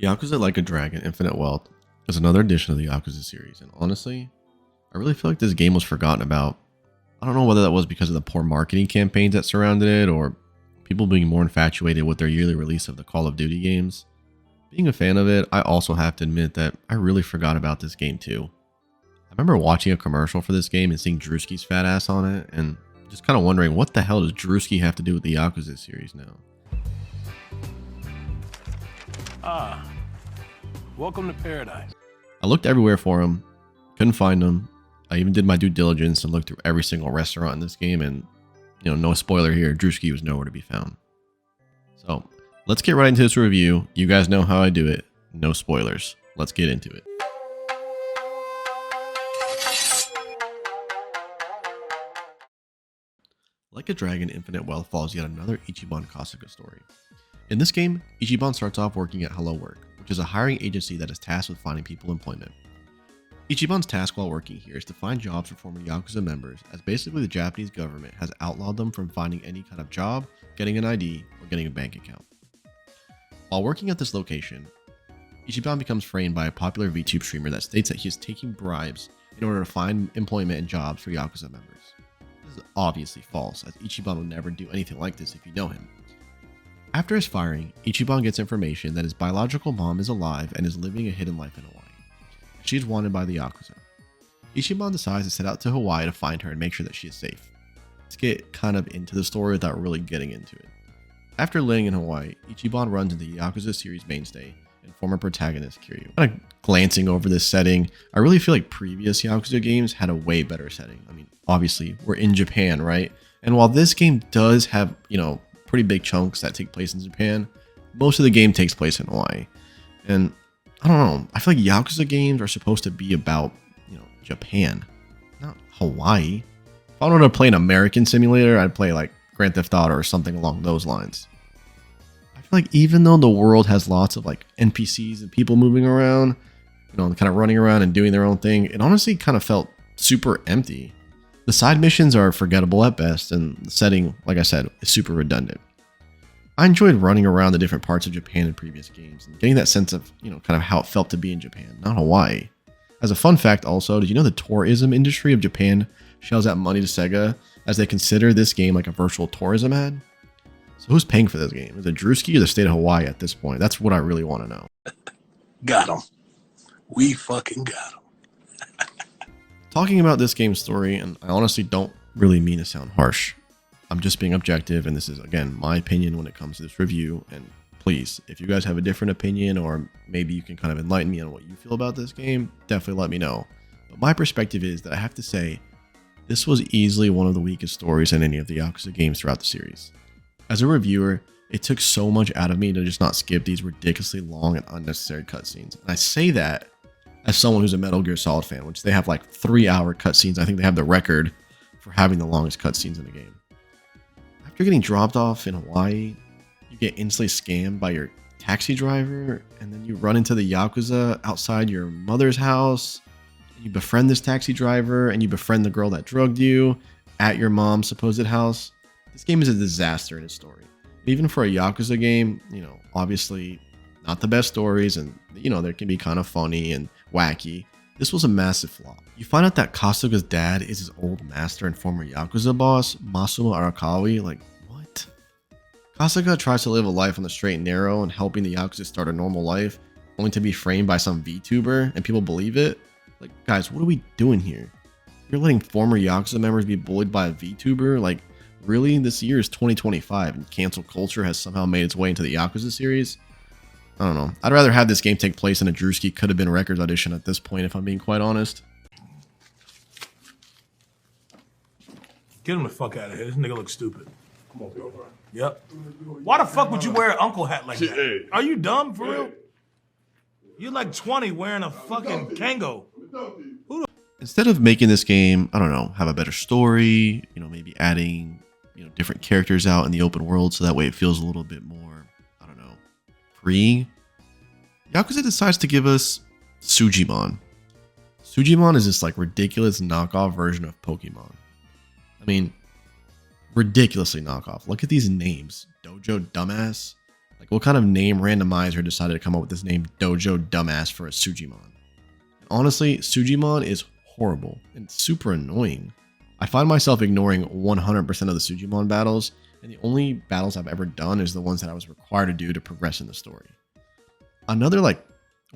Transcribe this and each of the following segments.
Yakuza Like a Dragon Infinite Wealth is another edition of the Yakuza series, and honestly, I really feel like this game was forgotten about. I don't know whether that was because of the poor marketing campaigns that surrounded it, or people being more infatuated with their yearly release of the Call of Duty games. Being a fan of it, I also have to admit that I really forgot about this game too. I remember watching a commercial for this game and seeing Drewski's fat ass on it, and just kind of wondering what the hell does Drewski have to do with the Yakuza series now? Ah, welcome to paradise. I looked everywhere for him, couldn't find him. I even did my due diligence and looked through every single restaurant in this game, and no spoiler here, Drewski was nowhere to be found. So let's get right into this review. You guys know how I do it. No spoilers. Let's get into it. Like a Dragon Infinite Wealth follows yet another Ichiban Kasuga story. In this game, Ichiban starts off working at Hello Work, which is a hiring agency that is tasked with finding people employment. Ichiban's task while working here is to find jobs for former Yakuza members, as basically the Japanese government has outlawed them from finding any kind of job, getting an ID, or getting a bank account. While working at this location, Ichiban becomes framed by a popular VTube streamer that states that he is taking bribes in order to find employment and jobs for Yakuza members. This is obviously false, as Ichiban would never do anything like this if you know him. After his firing, Ichiban gets information that his biological mom is alive and is living a hidden life in Hawaii. She is wanted by the Yakuza. Ichiban decides to set out to Hawaii to find her and make sure that she is safe. Let's get kind of into the story without really getting into it. After landing in Hawaii, Ichiban runs into the Yakuza series mainstay and former protagonist Kiryu. Kind of glancing over this setting, I really feel like previous Yakuza games had a way better setting. I mean, obviously, we're in Japan, right? And while this game does have, pretty big chunks that take place in Japan, most of the game takes place in Hawaii. And I don't know, I feel like Yakuza games are supposed to be about, Japan, not Hawaii. If I wanted to play an American simulator, I'd play like Grand Theft Auto or something along those lines. I feel like even though the world has lots of like NPCs and people moving around, kind of running around and doing their own thing, it honestly kind of felt super empty. The side missions are forgettable at best, and the setting, like I said, is super redundant. I enjoyed running around the different parts of Japan in previous games and getting that sense of, kind of how it felt to be in Japan, not Hawaii. As a fun fact also, did you know the tourism industry of Japan shells out money to Sega as they consider this game like a virtual tourism ad? So who's paying for this game? Is it Drewski or the state of Hawaii at this point? That's what I really want to know. Got him. We fucking got him. Talking about this game's story, and I honestly don't really mean to sound harsh. I'm just being objective, and this is, again, my opinion when it comes to this review. And please, if you guys have a different opinion, or maybe you can kind of enlighten me on what you feel about this game, definitely let me know. But my perspective is that I have to say, this was easily one of the weakest stories in any of the Yakuza games throughout the series. As a reviewer, it took so much out of me to just not skip these ridiculously long and unnecessary cutscenes. And I say that as someone who's a Metal Gear Solid fan, which they have like 3-hour cutscenes. I think they have the record for having the longest cutscenes in the game. After getting dropped off in Hawaii, you get instantly scammed by your taxi driver, and then you run into the Yakuza outside your mother's house. You befriend this taxi driver, and you befriend the girl that drugged you at your mom's supposed house. This game is a disaster in its story. And even for a Yakuza game, obviously not the best stories, and they can be kind of funny and wacky. This was a massive flop. You find out that Kasuga's dad is his old master and former Yakuza boss, Masumo Arakawa. Like, what? Kasuga tries to live a life on the straight and narrow and helping the Yakuza start a normal life, only to be framed by some VTuber and people believe it. Like, guys, what are we doing here? You're letting former Yakuza members be bullied by a VTuber? Like, really? This year is 2025 and cancel culture has somehow made its way into the Yakuza series? I don't know. I'd rather have this game take place in a Drewski Could Have Been Records audition at this point, if I'm being quite honest. Get him the fuck out of here. This nigga looks stupid. Come on, bro. Yep. Why the fuck would you wear an uncle hat like that? Are you dumb for real? You're like 20 wearing a fucking Kango. Instead of making this game, I don't know, have a better story, maybe adding, different characters out in the open world so that way it feels a little bit more, I don't know, freeing, Yakuza decides to give us Sujimon. Sujimon is this like ridiculous knockoff version of Pokemon. I mean, ridiculously knockoff. Look at these names. Dojo Dumbass. Like, what kind of name randomizer decided to come up with this name Dojo Dumbass for a Sujimon? Honestly, Sujimon is horrible and super annoying. I find myself ignoring 100% of the Sujimon battles, and the only battles I've ever done is the ones that I was required to do to progress in the story. Another like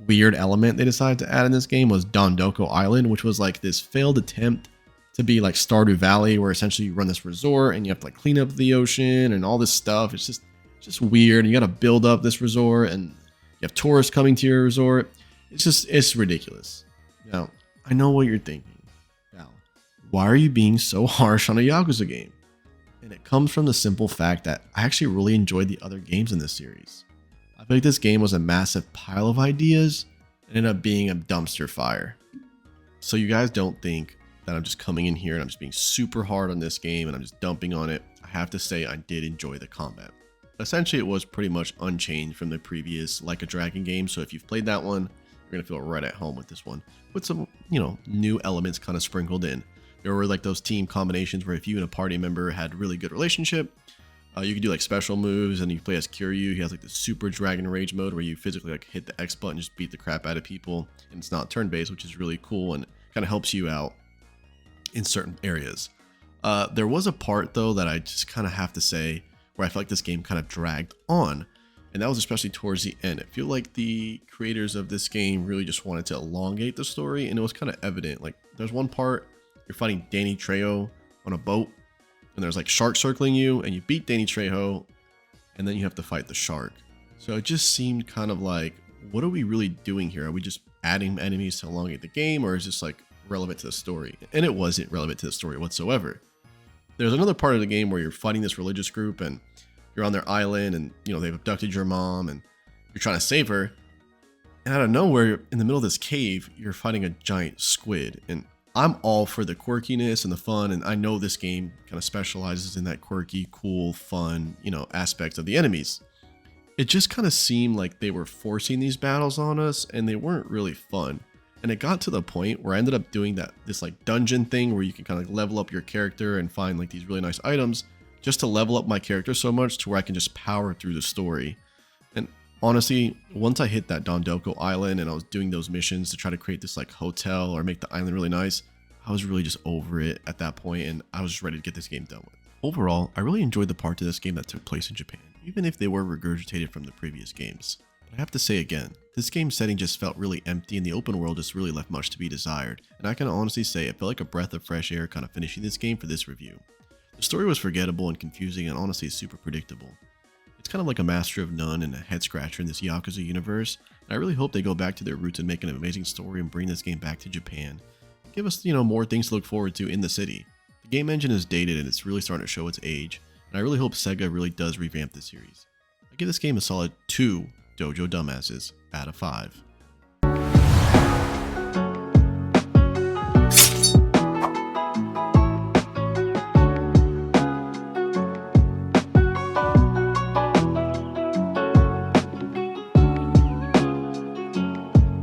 weird element they decided to add in this game was Dondoko Island, which was like this failed attempt to be like Stardew Valley, where essentially you run this resort and you have to like clean up the ocean and all this stuff. It's just weird. And you got to build up this resort, and you have tourists coming to your resort. It's ridiculous. Now, I know what you're thinking. Val, why are you being so harsh on a Yakuza game? And it comes from the simple fact that I actually really enjoyed the other games in this series. I feel like this game was a massive pile of ideas and ended up being a dumpster fire. So you guys don't think that I'm just coming in here and I'm just being super hard on this game and I'm just dumping on it. I have to say I did enjoy the combat. Essentially, it was pretty much unchanged from the previous Like a Dragon game. So if you've played that one, you're going to feel right at home with this one. With some, new elements kind of sprinkled in. There were like those team combinations where if you and a party member had a really good relationship, you could do like special moves, and you play as Kiryu. He has like the super dragon rage mode where you physically like hit the X button and just beat the crap out of people. And it's not turn-based, which is really cool and kind of helps you out in certain areas. There was a part though that I just kind of have to say where I feel like this game kind of dragged on. And that was especially towards the end. I feel like the creators of this game really just wanted to elongate the story, and it was kind of evident. Like there's one part you're fighting Danny Trejo on a boat, and there's like sharks circling you, and you beat Danny Trejo, and then you have to fight the shark. So it just seemed kind of like, what are we really doing here? Are we just adding enemies to elongate the game, or is this like relevant to the story? And it wasn't relevant to the story whatsoever. There's another part of the game where you're fighting this religious group, and you're on their island, and they've abducted your mom, and you're trying to save her. And out of nowhere, in the middle of this cave, you're fighting a giant squid. And I'm all for the quirkiness and the fun, and I know this game kind of specializes in that quirky, cool, fun, aspects of the enemies. It just kind of seemed like they were forcing these battles on us, and they weren't really fun. And it got to the point where I ended up doing this like dungeon thing where you can kind of level up your character and find like these really nice items, just to level up my character so much to where I can just power through the story. And honestly, once I hit that Dondoko Island and I was doing those missions to try to create this like hotel or make the island really nice, I was really just over it at that point, and I was just ready to get this game done with. Overall, I really enjoyed the parts of this game that took place in Japan, even if they were regurgitated from the previous games. But I have to say again, this game's setting just felt really empty, and the open world just really left much to be desired. And I can honestly say it felt like a breath of fresh air kind of finishing this game for this review. The story was forgettable and confusing, and honestly super predictable. It's kind of like a master of none and a head scratcher in this Yakuza universe, and I really hope they go back to their roots and make an amazing story and bring this game back to Japan. Give us, more things to look forward to in the city. The game engine is dated and it's really starting to show its age, and I really hope Sega really does revamp this series. I give this game a solid 2 Dojo Dumbasses out of 5.